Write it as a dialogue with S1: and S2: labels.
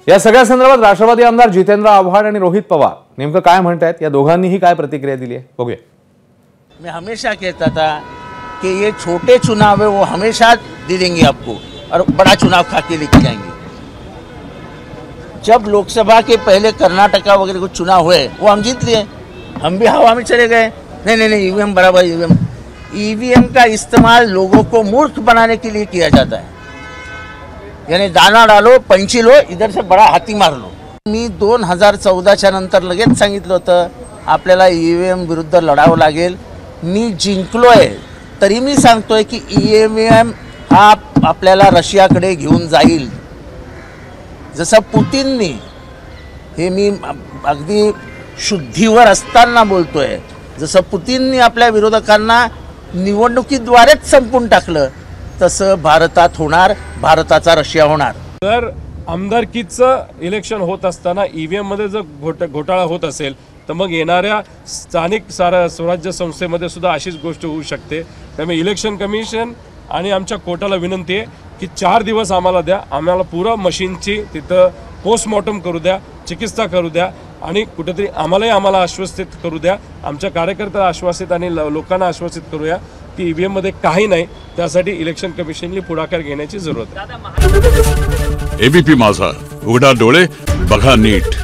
S1: या सगळ्या संदर्भात राष्ट्रवादी आमदार जितेंद्र आव्हाड आणि रोहित पवार नेमकं काय म्हणतायत, या दोघांनीही काय प्रतिक्रिया दिली आहे बघूया।
S2: मैं हमेशा कहता था कि ये छोटे चुनाव है वो हमेशा दे देंगे आपको और बड़ा चुनाव खा के लेके जाएंगे। जब लोकसभा के पहले कर्नाटका वगैरह कुछ चुनाव हुए वो हम जीत लिए, हम भी हवा में चले गए। नहीं ईवीएम बराबर, ईवीएम का इस्तेमाल लोगों को मूर्ख बनाने के लिए किया जाता है। यानी दाना डालो, पंची लो, इधर से बड़ा हाती मार लो। मी 2014च्या नंतर लगेच सांगितलं होतं आपल्याला ईव्हीएम विरुद्ध लढावं लागेल। मी जिंकलोय तरी मी सांगतोय की ईव्हीएम हा आपल्याला रशियाकडे घेऊन जाईल। जसं पुतीननी, हे मी अगदी शुद्धीवर असताना बोलतोय, जसं पुतीननी आपल्या विरोधकांना निवडणुकीद्वारेच संपून टाकलं तसं भारतात होणार, भारताचा रशिया होणार।
S3: जर आमदारकीचं इलेक्शन होत असताना ईव्हीएम मध्ये जर घोटाळा होत असेल तर मग येणाऱ्या स्थानिक स्वराज्य संस्थेमध्ये सुद्धा अशीच गोष्ट होऊ शकते। त्यामुळे इलेक्शन कमिशन आणि आमच्या कोर्टाला विनंती आहे की 4 दिवस आम्हाला द्या, आम्हाला पुरा मशीनची तिथं पोस्टमॉर्टम करू द्या, चिकित्सा करू द्या आणि कुठेतरी आम्हाला आश्वासित करू द्या, आमच्या कार्यकर्त्यांना आश्वासित आणि लोकांना आश्वासित करूया की ईव्हीएम मध्ये काही नाही। त्यासाठी इलेक्शन कमिशनने पुढाकार घेण्याची जरूरत आहे।
S4: एबीपी माझा, उघडा डोळे बघा नीट।